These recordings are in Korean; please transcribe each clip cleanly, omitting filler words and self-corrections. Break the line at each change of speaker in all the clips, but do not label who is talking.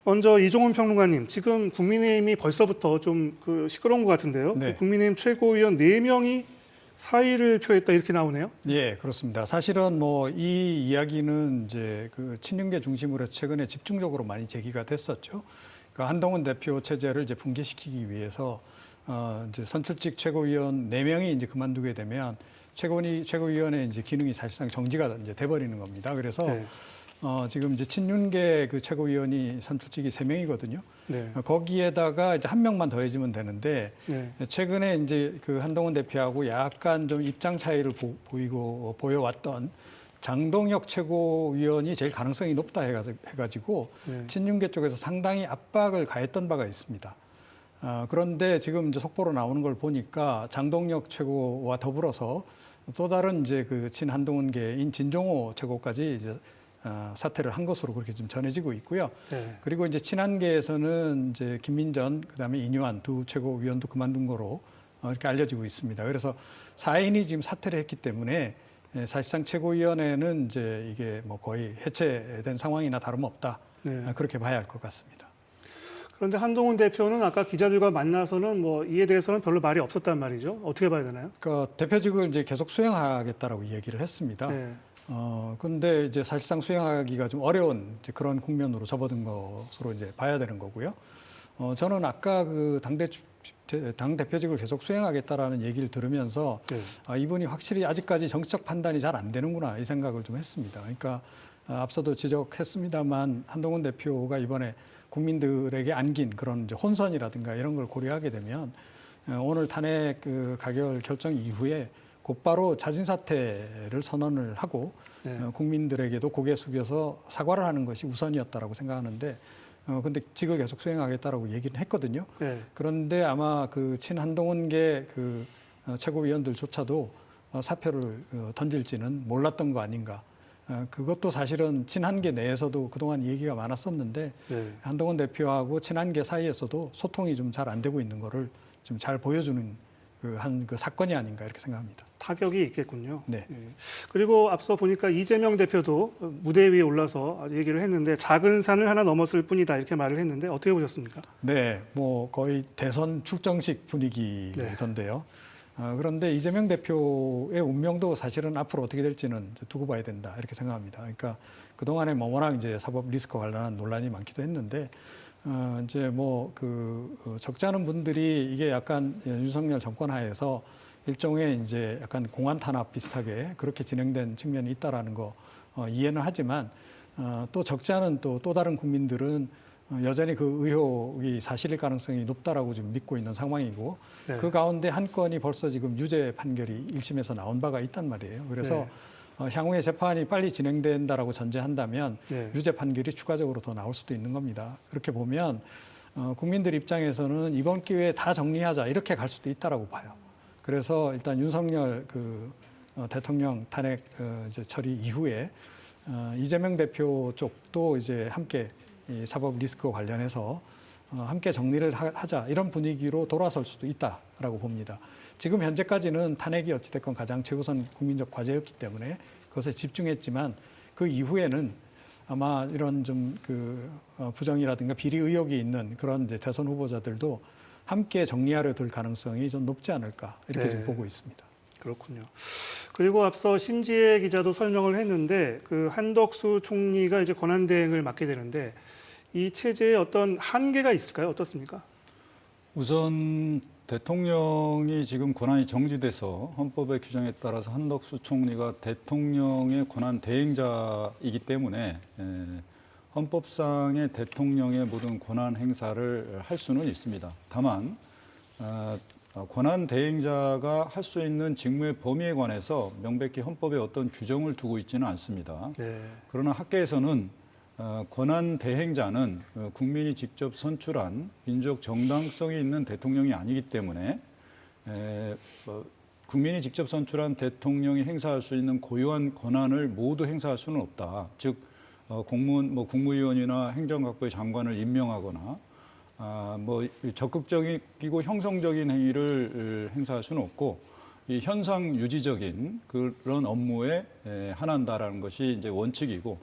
먼저 이종훈 평론가님, 지금 국민의힘이 벌써부터 좀 시끄러운 것 같은데요.
네.
국민의힘 최고위원 4명이 사의를 표했다 이렇게 나오네요.
예, 그렇습니다. 사실은 뭐 이 이야기는 이제 그 친윤계 중심으로 최근에 집중적으로 많이 제기가 됐었죠. 그 한동훈 대표 체제를 이제 붕괴시키기 위해서 이제 선출직 최고위원 4명이 이제 그만두게 되면 최고위원의 이제 기능이 사실상 정지가 이제 돼버리는 겁니다. 그래서
네.
지금 이제 친윤계 그 최고위원이 선출직이 3명이거든요.
네.
거기에다가 이제 1명만 더해지면 되는데
네.
최근에 이제 그 한동훈 대표하고 약간 좀 입장 차이를 보여왔던 장동혁 최고위원이 제일 가능성이 높다 해가지고
네.
친윤계 쪽에서 상당히 압박을 가했던 바가 있습니다. 그런데 지금 이제 속보로 나오는 걸 보니까 장동혁 최고와 더불어서 또 다른 이제 그 친한동훈계인 진종호 최고까지 이제 사퇴를 한 것으로 그렇게 좀 전해지고 있고요.
네.
그리고 이제 친한계에서는 이제 김민전 그다음에 이뇨한 두 최고위원도 그만둔 거로 이렇게 알려지고 있습니다. 그래서 4인이 지금 사퇴를 했기 때문에 사실상 최고위원회는 이제 이게 뭐 거의 해체된 상황이나 다름없다.
네.
그렇게 봐야 할 것 같습니다.
그런데 한동훈 대표는 아까 기자들과 만나서는 뭐 이에 대해서는 별로 말이 없었단 말이죠. 어떻게 봐야 되나요?
그 대표직을 이제 계속 수행하겠다라고 얘기를 했습니다.
네.
근데 이제 사실상 수행하기가 좀 어려운 이제 그런 국면으로 접어든 것으로 이제 봐야 되는 거고요. 저는 아까 그 당 대표직을 계속 수행하겠다라는 얘기를 들으면서
네.
이분이 확실히 아직까지 정치적 판단이 잘 안 되는구나 이 생각을 좀 했습니다. 그러니까 앞서도 지적했습니다만 한동훈 대표가 이번에 국민들에게 안긴 그런 이제 혼선이라든가 이런 걸 고려하게 되면 오늘 탄핵 그 가결 결정 이후에 곧바로 자진 사퇴를 선언을 하고
네.
국민들에게도 고개 숙여서 사과를 하는 것이 우선이었다라고 생각하는데 근데 직을 계속 수행하겠다라고 얘기는 했거든요.
네.
그런데 아마 그 친한동훈계 그 최고위원들조차도 사표를 던질지는 몰랐던 거 아닌가. 그것도 사실은 친한계 내에서도 그동안 얘기가 많았었는데
네.
한동훈 대표하고 친한계 사이에서도 소통이 좀 잘 안 되고 있는 거를 좀 잘 보여주는 그 사건이 아닌가 이렇게 생각합니다.
타격이 있겠군요.
네.
예. 그리고 앞서 보니까 이재명 대표도 무대 위에 올라서 얘기를 했는데 작은 산을 하나 넘었을 뿐이다 이렇게 말을 했는데 어떻게 보셨습니까?
네, 뭐 거의 대선 출정식 분위기던데요. 그런데 이재명 대표의 운명도 사실은 앞으로 어떻게 될지는 두고 봐야 된다 이렇게 생각합니다. 그러니까 그 동안에 뭐 워낙 이제 사법 리스크와 관련한 논란이 많기도 했는데 이제 뭐 적지 않은 분들이 이게 약간 윤석열 정권 하에서 일종의 이제 약간 공안 탄압 비슷하게 그렇게 진행된 측면이 있다라는 거 이해는 하지만 또 적지 않은 또 다른 국민들은 여전히 그 의혹이 사실일 가능성이 높다라고 지금 믿고 있는 상황이고
네.
그 가운데 한 건이 벌써 지금 유죄 판결이 1심에서 나온 바가 있단 말이에요. 그래서 향후에 재판이 빨리 진행된다라고 전제한다면
네.
유죄 판결이 추가적으로 더 나올 수도 있는 겁니다. 그렇게 보면 국민들 입장에서는 이번 기회에 다 정리하자 이렇게 갈 수도 있다라고 봐요. 그래서 일단 윤석열 대통령 탄핵 이제 처리 이후에 이재명 대표 쪽도 이제 함께 이 사법 리스크 관련해서 함께 정리를 하자 이런 분위기로 돌아설 수도 있다라고 봅니다. 지금 현재까지는 탄핵이 어찌됐건 가장 최우선 국민적 과제였기 때문에 그것에 집중했지만 그 이후에는 아마 이런 좀 부정이라든가 비리 의혹이 있는 그런 이제 대선 후보자들도 함께 정리하려 들 가능성이 좀 높지 않을까 이렇게
네.
지금 보고 있습니다.
그렇군요. 그리고 앞서 신지혜 기자도 설명을 했는데 그 한덕수 총리가 이제 권한대행을 맡게 되는데 이 체제에 어떤 한계가 있을까요? 어떻습니까?
우선 대통령이 지금 권한이 정지돼서 헌법의 규정에 따라서 한덕수 총리가 대통령의 권한 대행자이기 때문에 헌법상의 대통령의 모든 권한 행사를 할 수는 있습니다. 다만 권한 대행자가 할 수 있는 직무의 범위에 관해서 명백히 헌법에 어떤 규정을 두고 있지는 않습니다.
네.
그러나 학계에서는 권한 대행자는 국민이 직접 선출한 민족 정당성이 있는 대통령이 아니기 때문에 국민이 직접 선출한 대통령이 행사할 수 있는 고유한 권한을 모두 행사할 수는 없다. 즉 국무위원이나 행정각부의 장관을 임명하거나 적극적이고 형성적인 행위를 행사할 수는 없고 이 현상 유지적인 그런 업무에 한한다라는 것이 이제 원칙이고.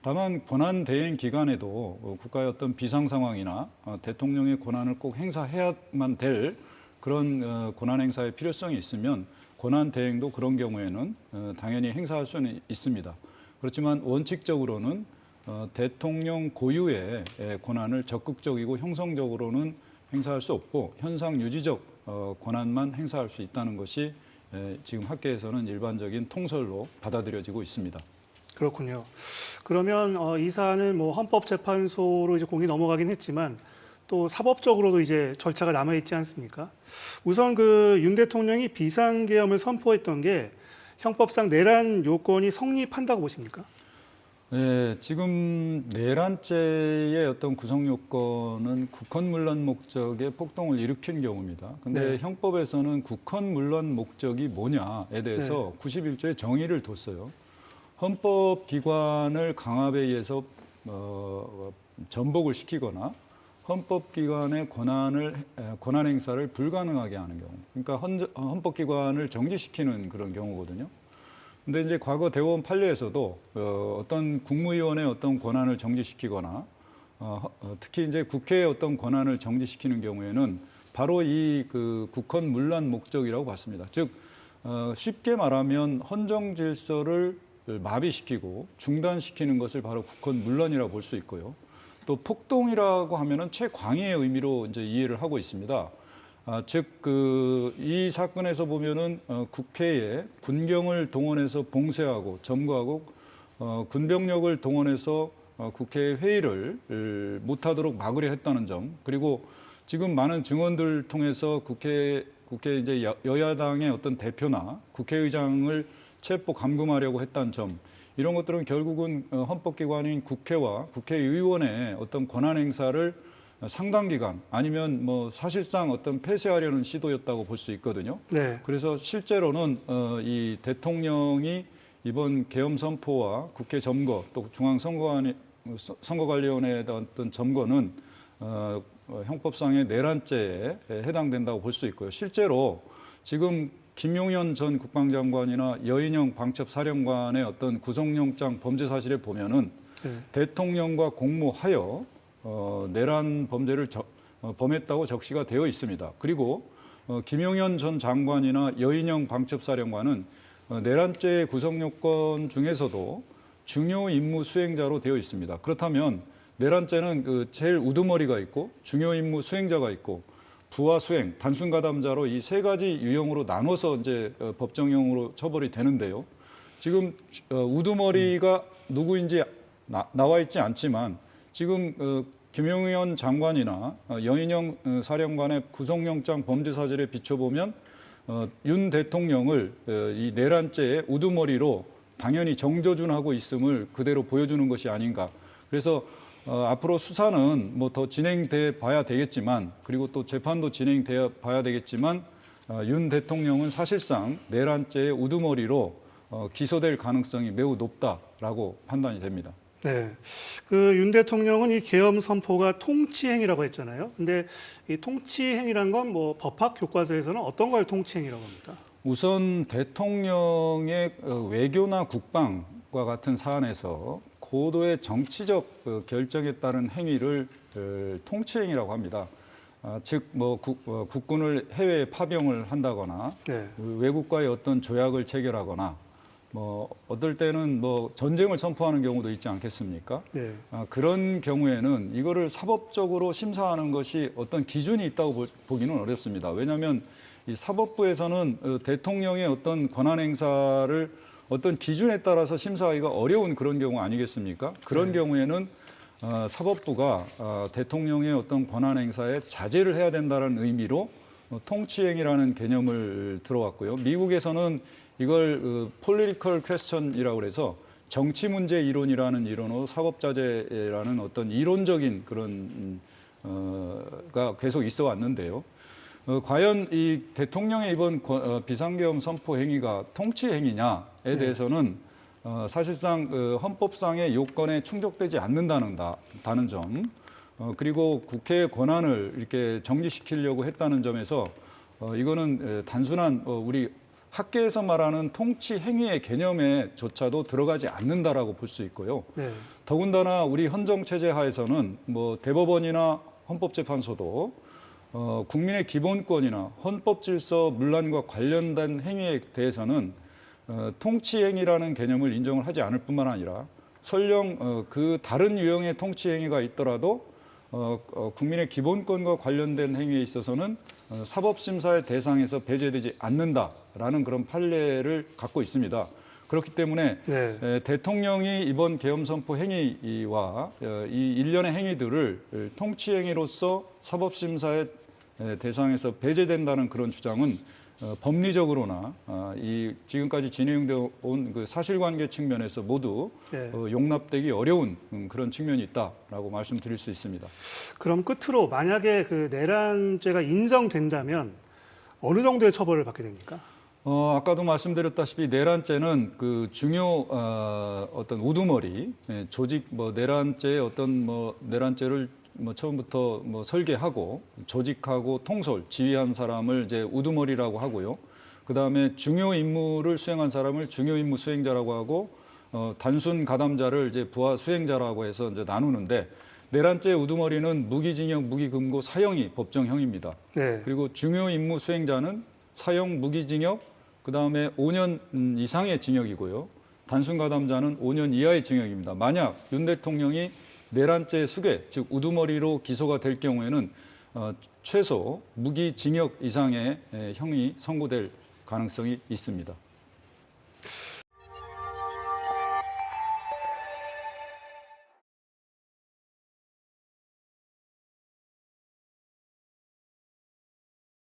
다만 권한 대행 기간에도 국가의 어떤 비상 상황이나 대통령의 권한을 꼭 행사해야만 될 그런 권한 행사의 필요성이 있으면 권한 대행도 그런 경우에는 당연히 행사할 수는 있습니다. 그렇지만 원칙적으로는 대통령 고유의 권한을 적극적이고 형성적으로는 행사할 수 없고 현상 유지적 권한만 행사할 수 있다는 것이 지금 학계에서는 일반적인 통설로 받아들여지고 있습니다.
그렇군요. 그러면 이 사안을 뭐 헌법재판소로 이제 공이 넘어가긴 했지만 또 사법적으로도 이제 절차가 남아 있지 않습니까? 우선 그 윤 대통령이 비상계엄을 선포했던 게 형법상 내란 요건이 성립한다고 보십니까?
네, 지금 내란죄의 어떤 구성 요건은 국헌문란 목적의 폭동을 일으킨 경우입니다. 근데
네.
형법에서는 국헌문란 목적이 뭐냐에 대해서 91조에 정의를 뒀어요. 헌법기관을 강압에 의해서 전복을 시키거나 헌법기관의 권한 행사를 불가능하게 하는 경우, 그러니까 헌법기관을 정지시키는 그런 경우거든요. 근데 이제 과거 대법원 판례에서도 어떤 국무위원의 어떤 권한을 정지시키거나 특히 이제 국회의 어떤 권한을 정지시키는 경우에는 바로 이 그 국헌문란 목적이라고 봤습니다. 즉 쉽게 말하면 헌정 질서를 마비시키고 중단시키는 것을 바로 국헌문란이라고 볼 수 있고요. 또 폭동이라고 하면은 최광의의 의미로 이제 이해를 하고 있습니다. 즉 이 사건에서 보면은 국회에 군경을 동원해서 봉쇄하고 점거하고 군병력을 동원해서 국회 회의를 못하도록 막으려 했다는 점, 그리고 지금 많은 증언들 통해서 국회 이제 여야당의 어떤 대표나 국회의장을 체포 감금하려고 했다는 점, 이런 것들은 결국은 헌법기관인 국회와 국회의원의 어떤 권한 행사를 상당 기간 아니면 뭐 사실상 어떤 폐쇄하려는 시도였다고 볼 수 있거든요.
네.
그래서 실제로는 이 대통령이 이번 계엄 선포와 국회 점거 또 중앙선거관리위원회에 어떤 점거는 형법상의 내란죄에 해당된다고 볼 수 있고요. 실제로 지금 김용현 전 국방장관이나 여인영 방첩사령관의 어떤 구속영장 범죄 사실에 보면은 대통령과 공모하여 내란 범죄를 범했다고 적시가 되어 있습니다. 그리고 김용현 전 장관이나 여인영 방첩사령관은 내란죄의 구성 요건 중에서도 중요 임무 수행자로 되어 있습니다. 그렇다면 내란죄는 그 제일 우두머리가 있고 중요 임무 수행자가 있고 부하 수행, 단순 가담자로 이 세 가지 유형으로 나눠서 이제 법정형으로 처벌이 되는데요. 지금 우두머리가 누구인지 나와 있지 않지만 지금 김용현 장관이나 여인영 사령관의 구속영장 범죄 사실에 비춰보면 윤 대통령을 이 내란죄의 우두머리로 당연히 정조준하고 있음을 그대로 보여주는 것이 아닌가. 그래서 앞으로 수사는 뭐 더 진행돼 봐야 되겠지만, 그리고 또 재판도 진행돼 봐야 되겠지만, 윤 대통령은 사실상 내란죄의 우두머리로 기소될 가능성이 매우 높다라고 판단이 됩니다.
네. 그 윤 대통령은 이 계엄 선포가 통치행위라고 했잖아요. 근데 이 통치행위란 건 뭐 법학 교과서에서는 어떤 걸 통치행위라고 합니까?
우선 대통령의 외교나 국방과 같은 사안에서 고도의 정치적 결정에 따른 행위를 통치행위라고 합니다. 즉, 뭐 국군을 해외에 파병을 한다거나 외국과의 어떤 조약을 체결하거나 뭐 어떨 때는 뭐 전쟁을 선포하는 경우도 있지 않겠습니까?
네.
그런 경우에는 이거를 사법적으로 심사하는 것이 어떤 기준이 있다고 보기는 어렵습니다. 왜냐하면 이 사법부에서는 대통령의 어떤 권한 행사를 어떤 기준에 따라서 심사하기가 어려운 그런 경우 아니겠습니까? 그런 경우에는 사법부가 대통령의 어떤 권한 행사에 자제를 해야 된다는 의미로 통치행위라는 개념을 들어왔고요. 미국에서는 이걸 political question이라고 해서 정치 문제 이론이라는 이론으로 사법자제라는 어떤 이론적인 그런 가 계속 있어 왔는데요. 과연 이 대통령의 이번 비상계엄 선포 행위가 통치 행위냐에 대해서는 사실상 헌법상의 요건에 충족되지 않는다는 점, 그리고 국회의 권한을 이렇게 정지시키려고 했다는 점에서 이거는 단순한 우리 학계에서 말하는 통치 행위의 개념에조차도 들어가지 않는다라고 볼 수 있고요.
네.
더군다나 우리 헌정 체제 하에서는 뭐 대법원이나 헌법재판소도 국민의 기본권이나 헌법 질서 문란과 관련된 행위에 대해서는 통치 행위라는 개념을 인정을 하지 않을 뿐만 아니라 설령 그 다른 유형의 통치 행위가 있더라도 국민의 기본권과 관련된 행위에 있어서는 사법심사의 대상에서 배제되지 않는다라는 그런 판례를 갖고 있습니다. 그렇기 때문에
네.
대통령이 이번 계엄선포 행위와 이 일련의 행위들을 통치 행위로서 사법심사의 대상에서 배제된다는 그런 주장은 법리적으로나 이 지금까지 진행되어 온 그 사실관계 측면에서 모두
네.
용납되기 어려운 그런 측면이 있다라고 말씀드릴 수 있습니다.
그럼 끝으로 만약에 그 내란죄가 인정된다면 어느 정도의 처벌을 받게 됩니까?
아까도 말씀드렸다시피 내란죄는 그 중요 어떤 우두머리 조직 뭐 내란죄의 어떤 뭐 내란죄를 뭐 처음부터 뭐 설계하고 조직하고 통솔 지휘한 사람을 이제 우두머리라고 하고요. 그 다음에 중요 임무를 수행한 사람을 중요 임무 수행자라고 하고 단순 가담자를 이제 부하 수행자라고 해서 이제 나누는데 내란죄 우두머리는 무기징역, 무기금고, 사형이 법정형입니다.
네.
그리고 중요 임무 수행자는 사형, 무기징역, 그 다음에 5년 이상의 징역이고요. 단순 가담자는 5년 이하의 징역입니다. 만약 윤 대통령이 내란죄 수괴, 즉 우두머리로 기소가 될 경우에는 최소 무기징역 이상의 형이 선고될 가능성이 있습니다.